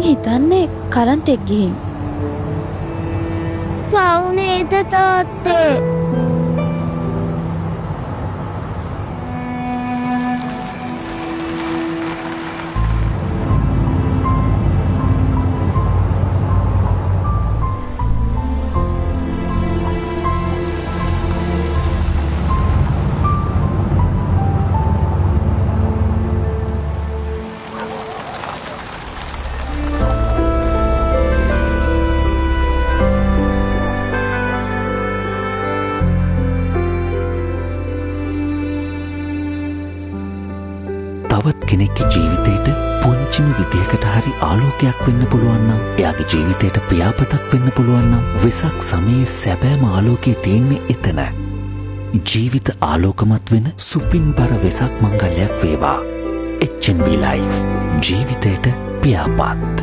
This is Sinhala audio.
මං හිතන්නේ කරන්ට් එක ගිහින්. පවුනේද තාත්තේ? තවත් කෙනෙක්ගේ ජීවිතයට පුංචිම විදිහකට හරි ආලෝකයක් වෙන්න පුළුවන් නම්, එයාගේ ජීවිතයට පියාපතක් වෙන්න පුළුවන් නම්, වෙසක් සමයේ සැබෑම ආලෝකයේ තියෙන්නේ එතන. ජීවිත ආලෝකමත් වෙන සුපින්බර වෙසක් මංගල්‍යයක් වේවා. HNB Life. ජීවිතයට පියාපත්.